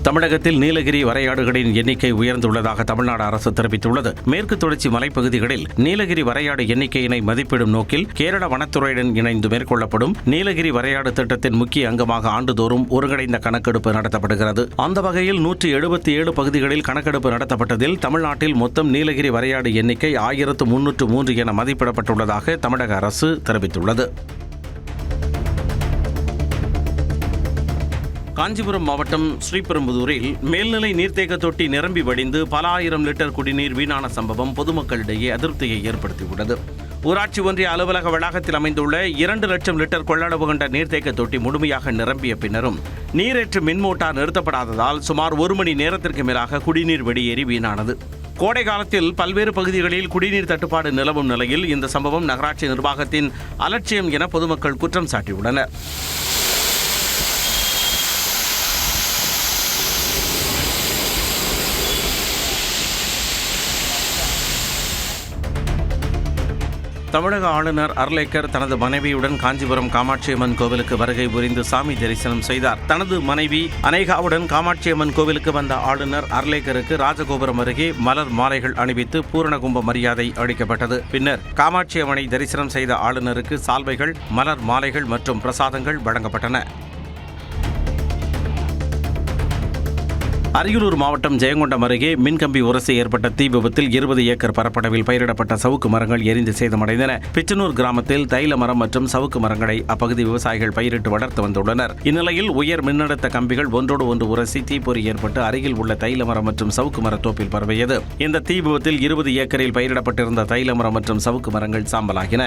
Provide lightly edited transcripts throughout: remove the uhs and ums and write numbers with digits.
தமிழகத்தில் நீலகிரி வரையாடுகளின் எண்ணிக்கை உயர்ந்துள்ளதாக தமிழ்நாடு அரசு தெரிவித்துள்ளது. மேற்கு தொடர்ச்சி மலைப்பகுதிகளில் நீலகிரி வரையாடு எண்ணிக்கையினை மதிப்பிடும் நோக்கில் கேரள வனத்துறையுடன் இணைந்து மேற்கொள்ளப்படும் நீலகிரி வரையாடு திட்டத்தின் முக்கிய அங்கமாக ஆண்டுதோறும் ஒருங்கிணைந்த கணக்கெடுப்பு நடத்தப்படுகிறது. அந்த வகையில் 177 பகுதிகளில் கணக்கெடுப்பு நடத்தப்பட்டதில் தமிழ்நாட்டில் மொத்தம் நீலகிரி வரையாடு எண்ணிக்கை 1303 என மதிப்பிடப்பட்டுள்ளதாக தமிழக அரசு தெரிவித்துள்ளது. காஞ்சிபுரம் மாவட்டம் ஸ்ரீபெரும்புதூரில் மேல்நிலை நீர்த்தேக்க தொட்டி நிரம்பி வடிந்து பல ஆயிரம் லிட்டர் குடிநீர் வீணான சம்பவம் பொதுமக்களிடையே அதிருப்தியை ஏற்படுத்தியுள்ளது. ஊராட்சி ஒன்றிய அலுவலக வளாகத்தில் அமைந்துள்ள 2 லட்சம் லிட்டர் கொள்ளளவு கொண்ட நீர்த்தேக்க தொட்டி முழுமையாக நிரம்பிய பின்னரும் நீரேற்று மின்மோட்டார் நிறுத்தப்படாததால் சுமார் 1 மணி நேரத்திற்கு மேலாக குடிநீர் வெளியேறி வீணானது. கோடை காலத்தில் பல்வேறு பகுதிகளில் குடிநீர் தட்டுப்பாடு நிலவும் நிலையில் இந்த சம்பவம் நகராட்சி நிர்வாகத்தின் அலட்சியம் என பொதுமக்கள் குற்றம் சாட்டியுள்ளனர். தமிழக ஆளுநர் அர்லேக்கர் தனது மனைவியுடன் காஞ்சிபுரம் காமாட்சியம்மன் கோவிலுக்கு வருகை புரிந்து சாமி தரிசனம் செய்தார். தனது மனைவி அனேகாவுடன் காமாட்சியம்மன் கோவிலுக்கு வந்த ஆளுநர் அர்லேக்கருக்கு ராஜகோபுரம் அருகே மலர் மாலைகள் அணிவித்து பூரணகும்ப மரியாதை அளிக்கப்பட்டது. பின்னர் காமாட்சியம்மனை தரிசனம் செய்த ஆளுநருக்கு சால்வைகள், மலர் மாலைகள் மற்றும் பிரசாதங்கள் வழங்கப்பட்டன. அரியலூர் மாவட்டம் ஜெயங்கொண்டம் அருகே மின்கம்பி உரசி ஏற்பட்ட தீ விபத்தில் 20 ஏக்கர் பரப்பளவில் பயிரிடப்பட்ட சவுக்கு மரங்கள் எரிந்து சேதமடைந்தன. பிச்சனூர் கிராமத்தில் தைல மரம் மற்றும் சவுக்கு மரங்களை அப்பகுதி விவசாயிகள் பயிரிட்டு வளர்த்து வந்துள்ளனர். இந்நிலையில் உயர் மின்னழுத்த கம்பிகள் ஒன்றோடு ஒன்று உரசி தீப்பொறி ஏற்பட்டு அருகில் உள்ள தைல மரம் மற்றும் சவுக்கு மர தோப்பில் பரவியது. இந்த தீ விபத்தில் 20 ஏக்கரில் பயிரிடப்பட்டிருந்த தைல மரம் மற்றும் சவுக்கு மரங்கள் சாம்பலாகின.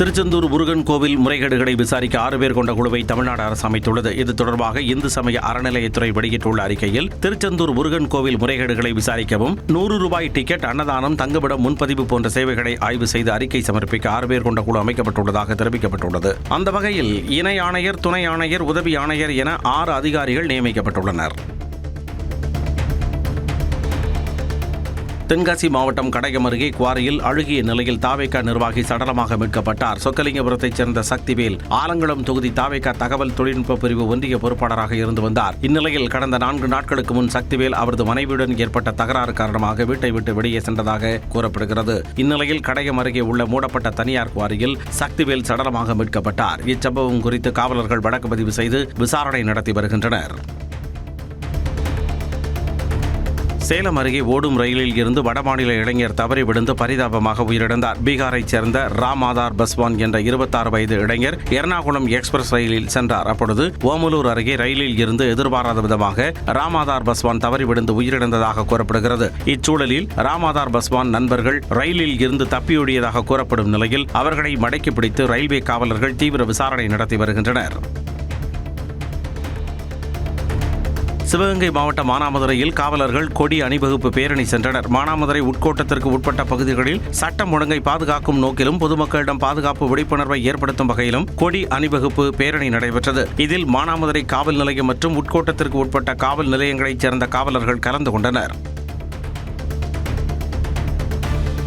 திருச்செந்தூர் முருகன் கோவில் முறைகேடுகளை விசாரிக்க 6 பேர் கொண்ட குழுவை தமிழ்நாடு அரசு அமைத்துள்ளது. இது தொடர்பாக இந்து சமய அறநிலையத்துறை வெளியிட்டுள்ள அறிக்கையில், திருச்செந்தூர் முருகன் கோவில் முறைகேடுகளை விசாரிக்கவும் 100 ரூபாய் டிக்கெட், அன்னதானம், தங்குமிடம் முன்பதிவு போன்ற சேவைகளை ஆய்வு செய்து அறிக்கை சமர்ப்பிக்க 6 பேர் கொண்ட குழு அமைக்கப்பட்டுள்ளதாக தெரிவிக்கப்பட்டுள்ளது. அந்த வகையில் இணை ஆணையர், துணை ஆணையர், உதவி ஆணையர் என 6 அதிகாரிகள் நியமிக்கப்பட்டுள்ளனர். தென்காசி மாவட்டம் கடையம் அருகே குவாரியில் அழுகிய நிலையில் தாவேகா நிர்வாகி சடலமாக மீட்கப்பட்டார். சொக்கலிங்கபுரத்தைச் சேர்ந்த சக்திவேல் ஆலங்குளம் தொகுதி தாவேகா தகவல் தொழில்நுட்ப பிரிவு ஒன்றிய பொறுப்பாளராக இருந்து வந்தார். இந்நிலையில் கடந்த 4 நாட்களுக்கு முன் சக்திவேல் அவரது மனைவியுடன் ஏற்பட்ட தகராறு காரணமாக வீட்டை விட்டு வெளியே சென்றதாக கூறப்படுகிறது. இந்நிலையில் கடையம் அருகே உள்ள மூடப்பட்ட தனியார் குவாரியில் சக்திவேல் சடலமாக மீட்கப்பட்டார். இச்சம்பவம் குறித்து காவலர்கள் வழக்கு பதிவு செய்து விசாரணை நடத்தி வருகின்றனர். சேலம் அருகே ஓடும் ரயிலில் இருந்து வடமாநில இளைஞர் தவறி விழுந்து பரிதாபமாக உயிரிழந்தார். பீகாரைச் சேர்ந்த ராமாதார் பஸ்வான் என்ற 26 வயது இளைஞர் எர்ணாகுளம் எக்ஸ்பிரஸ் ரயிலில் சென்றார். அப்பொழுது ஓமலூர் அருகே ரயிலில் இருந்து எதிர்பாராத விதமாக ராமாதார் பஸ்வான் தவறி விழுந்து உயிரிழந்ததாக கூறப்படுகிறது. இச்சூழலில் ராமாதார் பஸ்வான் நண்பர்கள் ரயிலில் இருந்து தப்பியோடியதாக கூறப்படும் நிலையில் அவர்களை மடக்கி பிடித்து ரயில்வே காவலர்கள் தீவிர விசாரணை நடத்தி வருகின்றனர். சிவகங்கை மாவட்டம் மானாமதுரையில் காவலர்கள் கொடி அணிவகுப்பு பேரணி சென்றனர். மானாமதுரை உட்கோட்டத்திற்கு உட்பட்ட பகுதிகளில் சட்டம் ஒழுங்கை பாதுகாக்கும் நோக்கிலும் பொதுமக்களிடம் பாதுகாப்பு விழிப்புணர்வை ஏற்படுத்தும் வகையிலும் கொடி அணிவகுப்பு பேரணி நடைபெற்றது. இதில் மானாமதுரை காவல் நிலையம் மற்றும் உட்கோட்டத்திற்கு உட்பட்ட காவல் நிலையங்களைச் சேர்ந்த காவலர்கள் கலந்து கொண்டனர்.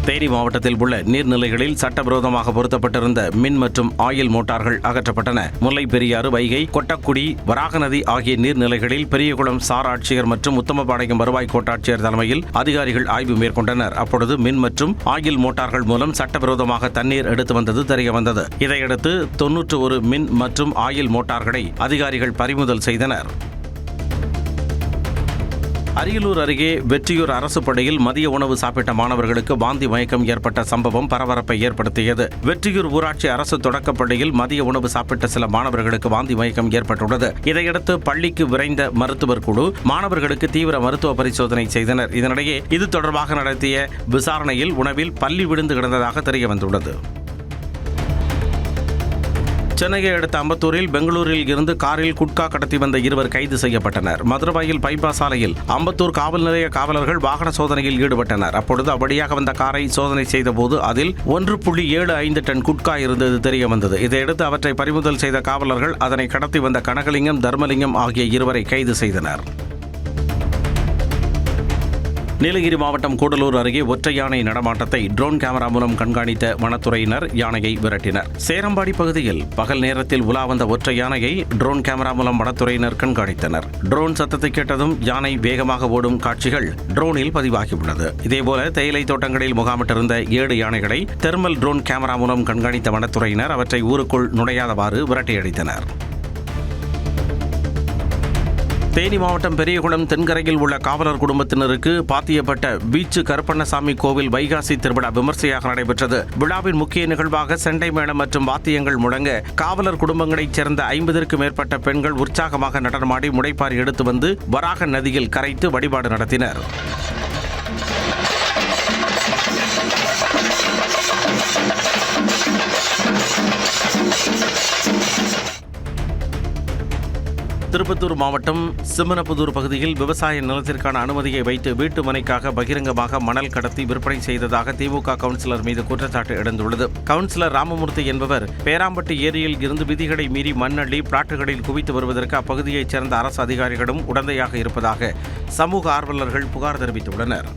தேனி மாவட்டத்தில் உள்ள நீர்நிலைகளில் சட்டவிரோதமாக பொருத்தப்பட்டிருந்த மின் மற்றும் ஆயில் மோட்டார்கள் அகற்றப்பட்டன. முல்லை பெரியாறு, வைகை, கொட்டக்குடி, வராகநதி ஆகிய நீர்நிலைகளில் பெரியகுளம் சார் ஆட்சியர் மற்றும் உத்தமபாளையம் வருவாய் கோட்டாட்சியர் தலைமையில் அதிகாரிகள் ஆய்வு மேற்கொண்டனர். அப்பொழுது மின் மற்றும் ஆயில் மோட்டார்கள் மூலம் சட்டவிரோதமாக தண்ணீர் எடுத்து வந்தது தெரியவந்தது. இதையடுத்து 91 மின் மற்றும் ஆயில் மோட்டார்களை அதிகாரிகள் பறிமுதல் செய்தனர். அரியலூர் அருகே வெற்றியூர் அரசு பள்ளியில் மதிய உணவு சாப்பிட்ட மாணவர்களுக்கு வாந்தி மயக்கம் ஏற்பட்ட சம்பவம் பரபரப்பை ஏற்படுத்தியது. வெற்றியூர் ஊராட்சி அரசு தொடக்கப்பள்ளியில் மதிய உணவு சாப்பிட்ட சில மாணவர்களுக்கு வாந்தி மயக்கம் ஏற்பட்டுள்ளது. இதையடுத்து பள்ளிக்கு விரைந்த மருத்துவர் குழு மாணவர்களுக்கு தீவிர மருத்துவ பரிசோதனை செய்தனர். இதனிடையே இது தொடர்பாக நடத்திய விசாரணையில் உணவில் பல்லி விழுந்து கிடந்ததாக தெரியவந்துள்ளது. சென்னையை அடுத்த அம்பத்தூரில் பெங்களூரில் இருந்து காரில் குட்கா கடத்தி வந்த 2 கைது செய்யப்பட்டனர். மதுரவாயில் பைபாஸ் சாலையில் அம்பத்தூர் காவல் நிலைய காவலர்கள் வாகன சோதனையில் ஈடுபட்டனர். அப்பொழுது அப்படியாக வந்த காரை சோதனை செய்தபோது அதில் 1.75 டன் குட்கா இருந்தது தெரிய வந்தது. இதையடுத்து அவற்றை பறிமுதல் செய்த காவலர்கள் அதனை கடத்தி வந்த கனகலிங்கம், தர்மலிங்கம் ஆகிய 2 கைது செய்தனர். நீலகிரி மாவட்டம் கூடலூர் அருகே ஒற்றை யானை நடமாட்டத்தை ட்ரோன் கேமரா மூலம் கண்காணித்த வனத்துறையினர் யானையை விரட்டினர். சேரம்பாடி பகுதியில் பகல் நேரத்தில் உலா வந்த ஒற்றை யானையை ட்ரோன் கேமரா மூலம் வனத்துறையினர் கண்காணித்தனர். ட்ரோன் சத்தத்தை கேட்டதும் யானை வேகமாக ஓடும் காட்சிகள் ட்ரோனில் பதிவாகியுள்ளது. இதேபோல தேயிலை தோட்டங்களில் முகாமிட்டிருந்த 7 யானைகளை தெர்மல் ட்ரோன் கேமரா மூலம் கண்காணித்த வனத்துறையினர் அவற்றை ஊருக்குள் நுழையாதவாறு விரட்டியடித்தனர். தேனி மாவட்டம் பெரியகுளம் தென்கரையில் உள்ள காவலர் குடும்பத்தினருக்கு பாத்தியப்பட்ட பீச்சு கருப்பண்ணசாமி கோவில் வைகாசி திருவிழா விமர்சையாக நடைபெற்றது. விழாவின் முக்கிய நிகழ்வாக செண்டை மேளம் மற்றும் வாத்தியங்கள் முழங்க காவலர் குடும்பங்களைச் சேர்ந்த 50க்கும் மேற்பட்ட பெண்கள் உற்சாகமாக நடனமாடி முளைப்பாரி எடுத்து வந்து வராக நதியில் கரைத்து வழிபாடு நடத்தினர். திருப்பத்தூர் மாவட்டம் சிம்மனப்புதூர் பகுதியில் விவசாய நிலத்திற்கான அனுமதியை வைத்து வீட்டு மனைக்காக பகிரங்கமாக மணல் கடத்தி விற்பனை செய்ததாக திமுக கவுன்சிலர் மீது குற்றச்சாட்டு எழுந்துள்ளது. கவுன்சிலர் ராமமூர்த்தி என்பவர் பேராம்பட்டி ஏரியில் இருந்து விதிகளை மீறி மண்ணள்ளி பிளாட்டுகளில் குவித்து வருவதற்கு அப்பகுதியைச் சேர்ந்த அரசு அதிகாரிகளும் உடந்தையாக இருப்பதாக சமூக ஆர்வலர்கள் புகார் தெரிவித்துள்ளனர்.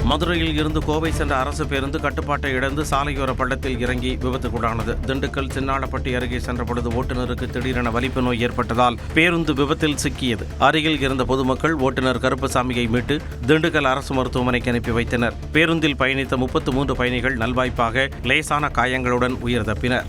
மதுரையில் இருந்து கோவை சென்ற அரசு பேருந்து கட்டுப்பாட்டை இழந்து சாலையோர பள்ளத்தில் இறங்கி விபத்துக்குள்ளானது. திண்டுக்கல் சின்னாளப்பட்டி அருகே சென்றபொழுது ஓட்டுநருக்கு திடீரென வலிப்பு நோய் ஏற்பட்டதால் பேருந்து விபத்தில் சிக்கியது. அருகில் இருந்த பொதுமக்கள் ஓட்டுநர் கருப்பசாமியை மீட்டு திண்டுக்கல் அரசு மருத்துவமனைக்கு அனுப்பி வைத்தனர். பேருந்தில் பயணித்த 33 பயணிகள் நல்வாய்ப்பாக லேசான காயங்களுடன் உயிர் தப்பினர்.